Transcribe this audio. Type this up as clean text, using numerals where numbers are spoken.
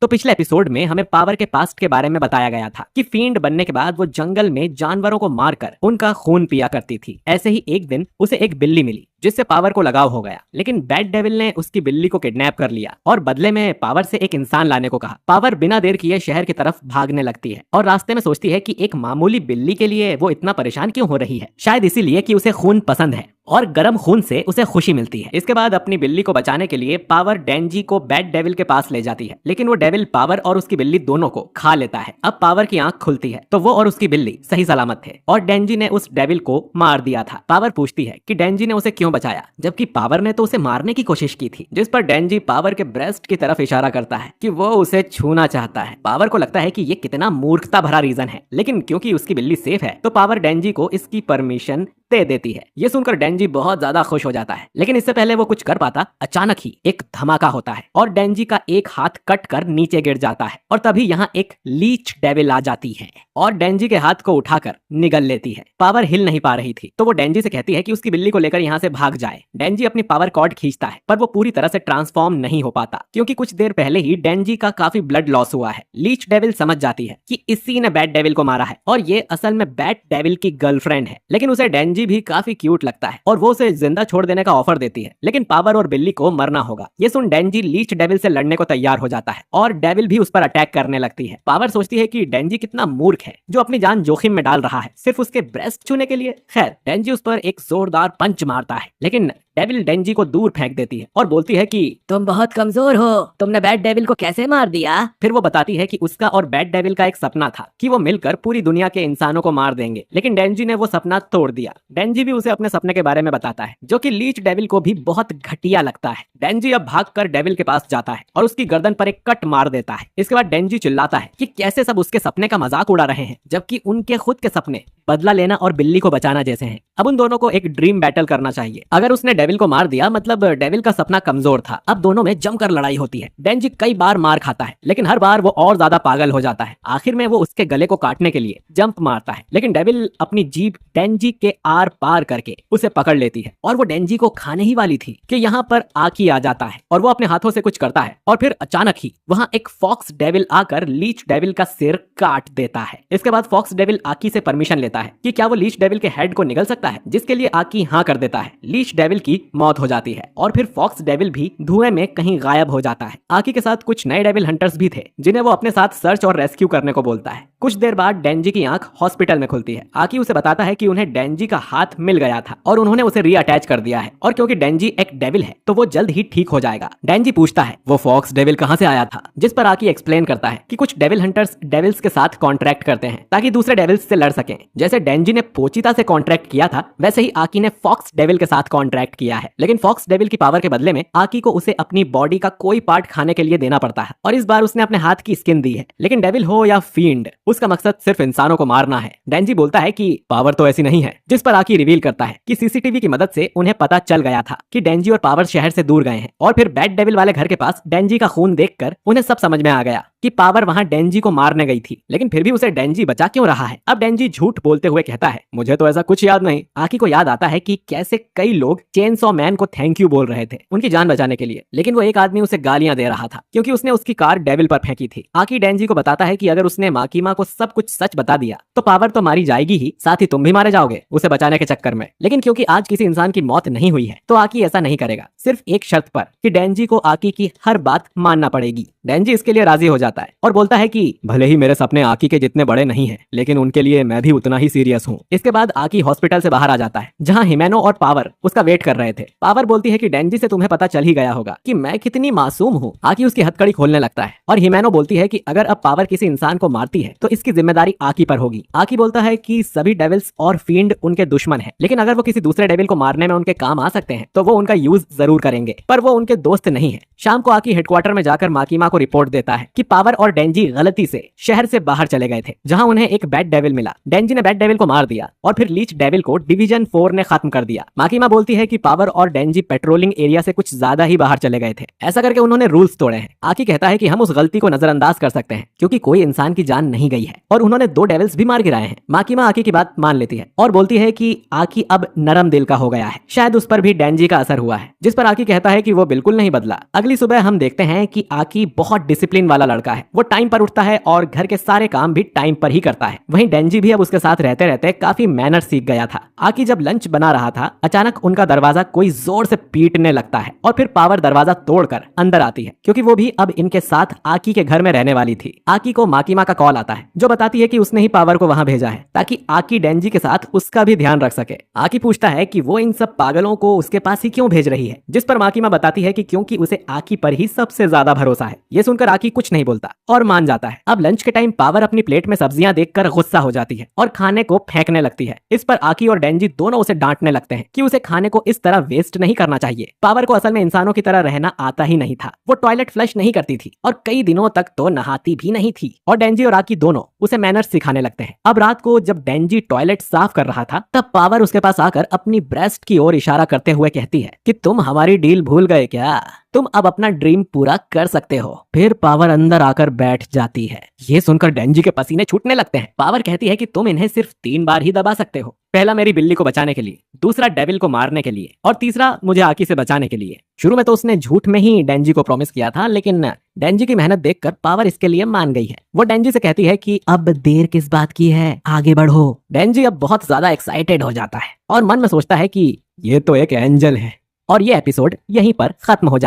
तो पिछले एपिसोड में हमें पावर के पास्ट के बारे में बताया गया था कि फील्ड बनने के बाद वो जंगल में जानवरों को मारकर उनका खून पिया करती थी। ऐसे ही एक दिन उसे एक बिल्ली मिली जिससे पावर को लगाव हो गया, लेकिन बैड डेविल ने उसकी बिल्ली को किडनैप कर लिया और बदले में पावर से एक इंसान लाने को कहा। पावर बिना देर किए शहर की तरफ भागने लगती है और रास्ते में सोचती है कि एक मामूली बिल्ली के लिए वो इतना परेशान क्यों हो रही है। शायद इसीलिए कि उसे खून पसंद है और गर्म खून से उसे खुशी मिलती है। इसके बाद अपनी बिल्ली को बचाने के लिए पावर डेंजी को बैड डेविल के पास ले जाती है, लेकिन वो डेविल पावर और उसकी बिल्ली दोनों को खा लेता है। अब पावर की आंख खुलती है तो वो और उसकी बिल्ली सही सलामत थे और डेंजी ने उस डेविल को मार दिया था। पावर पूछती है कि डेंजी ने उसे क्यों बचाया, जबकि पावर ने तो उसे मारने की कोशिश की थी, जिस पर डेंजी पावर के ब्रेस्ट की तरफ इशारा करता है कि वो उसे छूना चाहता है। पावर को लगता है कि ये कितना मूर्खता भरा रीजन है, लेकिन क्योंकि उसकी बिल्ली सेफ है तो पावर डेंजी को इसकी परमिशन दे देती है। ये सुनकर डेंजी बहुत ज्यादा खुश हो जाता है, लेकिन इससे पहले वो कुछ कर पाता, अचानक ही एक धमाका होता है और डेंजी का एक हाथ कट कर नीचे गिर जाता है और तभी यहाँ एक लीच डेविल आ जाती है और डेंजी के हाथ को उठाकर निगल लेती है। पावर हिल नहीं पा रही थी तो वो डेंजी से कहती है कि उसकी बिल्ली को लेकर यहाँ से भाग जाए। डेंजी अपनी पावर कॉर्ड खींचता है पर वो पूरी तरह से ट्रांसफॉर्म नहीं हो पाता क्योंकि कुछ देर पहले ही डेंजी का काफी ब्लड लॉस हुआ है। लीच डेविल समझ जाती है कि इसी ने बैड डेविल को मारा है और ये असल में बैड डेविल की गर्लफ्रेंड है, लेकिन उसे डेंजी भी काफी क्यूट लगता है और वो उसे जिंदा छोड़ देने का ऑफर देती है, लेकिन पावर और बिल्ली को मरना होगा। ये सुन डेंजी लीच डेविल से लड़ने को तैयार हो जाता है और डेविल भी उस पर अटैक करने लगती है। पावर सोचती है कि डेंजी कितना मूर्ख है जो अपनी जान जोखिम में डाल रहा है सिर्फ उसके ब्रेस्ट छूने के लिए। खैर, डेंजी उस पर एक जोरदार पंच मारता है, लेकिन डेविल डेंजी को दूर फेंक देती है और बोलती है कि तुम बहुत कमजोर हो, तुमने बैड डेविल को कैसे मार दिया? फिर वो बताती है कि उसका और बैड डेविल का एक सपना था कि वो मिलकर पूरी दुनिया के इंसानों को मार देंगे, लेकिन डेंजी ने वो सपना तोड़ दिया। डेंजी भी उसे अपने सपने के बारे में बताता है जो कि लीच डेविल को भी बहुत घटिया लगता है। डेंजी अब भागकर डेविल के पास जाता है और उसकी गर्दन पर एक कट मार देता है। इसके बाद डेंजी चिल्लाता है कि कैसे सब उसके सपने का मजाक उड़ा रहे हैं, जबकि उनके खुद के सपने बदला लेना और बिल्ली को बचाना जैसे हैं। अब उन दोनों को एक ड्रीम बैटल करना चाहिए। अगर उसने डेविल को मार दिया मतलब डेविल का सपना कमजोर था। अब दोनों में जमकर लड़ाई होती है। डेंजी कई बार मार खाता है, लेकिन हर बार वो और ज्यादा पागल हो जाता है। आखिर में वो उसके गले को काटने के लिए जंप मारता है, लेकिन डेविल अपनी जीभ डेंजी के आर पार करके उसे पकड़ लेती है और वो डेंजी को खाने ही वाली थी कि यहाँ पर आकी आ जाता है और वो अपने हाथों से कुछ करता है और फिर अचानक ही वहाँ एक फॉक्स डेविल आकर लीच डेविल का सिर काट देता है। इसके बाद फॉक्स डेविल आकी से परमिशन लेता है कि क्या वो लीच डेविल के हेड को निगल सकता है, जिसके लिए आकी हाँ कर देता है। लीच डेविल की मौत हो जाती है और फिर फॉक्स डेविल भी धुएं में कहीं गायब हो जाता है। आकी के साथ कुछ नए डेविल हंटर्स भी थे जिन्हें वो अपने साथ सर्च और रेस्क्यू करने को बोलता है। कुछ देर बाद डेंजी की आंख हॉस्पिटल में खुलती है। आकी उसे बताता है कि उन्हें डेंजी का हाथ मिल गया था और उन्होंने उसे रीअटैच कर दिया है और क्योंकि डेंजी एक डेविल है तो वो जल्द ही ठीक हो जाएगा। डेंजी पूछता है वो फॉक्स डेविल कहाँ से आया था, जिस पर आकी एक्सप्लेन करता है कि कुछ डेविल हंटर्स डेविल्स के साथ कॉन्ट्रैक्ट करते हैं ताकि दूसरे डेविल्स से लड़ सकें। जैसे डेंजी ने पोचिता से कॉन्ट्रैक्ट किया था वैसे ही आकी ने फॉक्स डेविल के साथ कॉन्ट्रैक्ट किया है, लेकिन फॉक्स डेविल की पावर के बदले में आकी को उसे अपनी बॉडी का कोई पार्ट खाने के लिए देना पड़ता है और इस बार उसने अपने हाथ की स्किन दी है। लेकिन डेविल हो या फील्ड, उसका मकसद सिर्फ इंसानों को मारना है। डेंजी बोलता है कि पावर तो ऐसी नहीं है, जिस पर आकी रिवील करता है कि सीसीटीवी की मदद से उन्हें पता चल गया था कि डेंजी और पावर शहर से दूर गए हैं और फिर बैड डेविल वाले घर के पास डेंजी का खून देखकर उन्हें सब समझ में आ गया कि पावर वहां डेंजी को मारने गई थी, लेकिन फिर भी उसे डेंजी बचा क्यों रहा है। अब डेंजी झूठ बोलते हुए कहता है मुझे तो ऐसा कुछ याद नहीं। आकी को याद आता है कि कैसे कई लोग चेनसॉ मैन को थैंक यू बोल रहे थे उनकी जान बचाने के लिए, लेकिन वो एक आदमी उसे गालियां दे रहा था क्योंकि उसने उसकी कार डेविल पर फेंकी थी। आकी डेंजी को बताता है कि अगर उसने माकीमा को सब कुछ सच बता दिया तो पावर तो मारी जाएगी ही, साथ ही तुम भी मारे जाओगे उसे बचाने के चक्कर में। लेकिन क्योंकि आज किसी इंसान की मौत नहीं हुई है तो आकी ऐसा नहीं करेगा, सिर्फ एक शर्त पर कि डेंजी को आकी की हर बात मानना पड़ेगी। डेंजी इसके लिए राजी हो जाता है और बोलता है कि भले ही मेरे सपने आकी के जितने बड़े नहीं हैं, लेकिन उनके लिए मैं भी उतना ही सीरियस हूँ। इसके बाद आकी हॉस्पिटल से बाहर आ जाता है जहाँ हिमेनो और पावर उसका वेट कर रहे थे। पावर बोलती है कि डेंजी से तुम्हें पता चल ही गया होगा कि मैं कितनी मासूम हूँ। आकी उसकी हथकड़ी खोलने लगता है और हिमेनो बोलती है कि अगर अब पावर किसी इंसान को मारती है तो इसकी जिम्मेदारी आकी पर होगी। आकी बोलता है कि सभी डेविल्स और फील्ड उनके दुश्मन है, लेकिन अगर वो किसी दूसरे डेविल को मारने में उनके काम आ सकते हैं तो वो उनका यूज जरूर करेंगे, पर वो उनके दोस्त नहीं है। शाम को आकी हेडक्वार्टर में जाकर माकीमा को रिपोर्ट देता है कि पावर और डेंजी गलती से शहर से बाहर चले गए थे जहां उन्हें एक बैड डेविल मिला। डेंजी ने बैड डेविल को मार दिया और फिर लीच डेविल को डिवीजन 4 ने खत्म कर दिया। माकीमा बोलती है कि पावर और डेंजी पेट्रोलिंग एरिया से कुछ ज्यादा ही बाहर चले गए थे, ऐसा करके उन्होंने रूल्स तोड़े हैं। आकी कहता है कि हम उस गलती को नजरअंदाज कर सकते हैं क्योंकि कोई इंसान की जान नहीं गई है और उन्होंने 2 डेविल्स भी मार गिराए हैं। माकीमा आकी की बात मान लेती है और बोलती है कि आकी अब नरम दिल का हो गया है, शायद उस पर भी डेंजी का असर हुआ है, जिस पर आकी कहता है कि वो बिल्कुल नहीं बदला। अगली सुबह हम देखते हैं कि आकी बहुत डिसिप्लिन वाला लड़का लड़का है। वो टाइम पर उठता है और घर के सारे काम भी टाइम पर ही करता है। वहीं डेंजी भी अब उसके साथ रहते रहते काफी मैनर सीख गया था। आकी जब लंच बना रहा था, अचानक उनका दरवाजा कोई जोर से पीटने लगता है और फिर पावर दरवाजा तोड़कर अंदर आती है, क्योंकि वो भी अब इनके साथ आकी के घर में रहने वाली थी। आकी को माकीमा का कॉल आता है जो बताती है कि उसने ही पावर को वहां भेजा है ताकि आकी डेंजी के साथ उसका भी ध्यान रख सके। आकी पूछता है कि वो इन सब पागलों को उसके पास ही क्यों भेज रही है, जिस पर माकीमा बताती है कि क्योंकि उसे आकी पर ही सबसे ज्यादा भरोसा है। ये सुनकर आकी कुछ नहीं बोलता और मान जाता है। अब लंच के टाइम पावर अपनी प्लेट में सब्जियां देखकर गुस्सा हो जाती है और खाने को फेंकने लगती है। इस पर आकी और डेंजी दोनों उसे डांटने लगते हैं कि उसे खाने को इस तरह वेस्ट नहीं करना चाहिए। पावर को असल में इंसानों की तरह रहना आता ही नहीं था। वो टॉयलेट फ्लश नहीं करती थी और कई दिनों तक तो नहाती भी नहीं थी। और डेंजी और आकी दोनों उसे मैनर्स सिखाने लगते हैं। अब रात को जब डेंजी टॉयलेट साफ कर रहा था, तब पावर उसके पास आकर अपनी ब्रेस्ट की ओर इशारा करते हुए कहती है कि तुम हमारी डील भूल गए क्या? तुम अब अपना ड्रीम पूरा कर सकते हो। फिर पावर अंदर आकर बैठ जाती है। ये सुनकर डेंजी के पसीने छूटने लगते हैं। पावर कहती है कि तुम इन्हें सिर्फ 3 बार ही दबा सकते हो। पहला मेरी बिल्ली को बचाने के लिए, दूसरा डेविल को मारने के लिए और तीसरा मुझे आकी से बचाने के लिए। शुरू में तो उसने झूठ में ही डेंजी को प्रॉमिस किया था, लेकिन डेंजी की मेहनत देखकर पावर इसके लिए मान गई है। वो डेंजी से कहती है कि अब देर किस बात की है, आगे बढ़ो। डेंजी अब बहुत ज्यादा एक्साइटेड हो जाता है और मन में सोचता है कि ये तो एक एंजल है। और ये एपिसोड यहीं पर खत्म हो जाता है।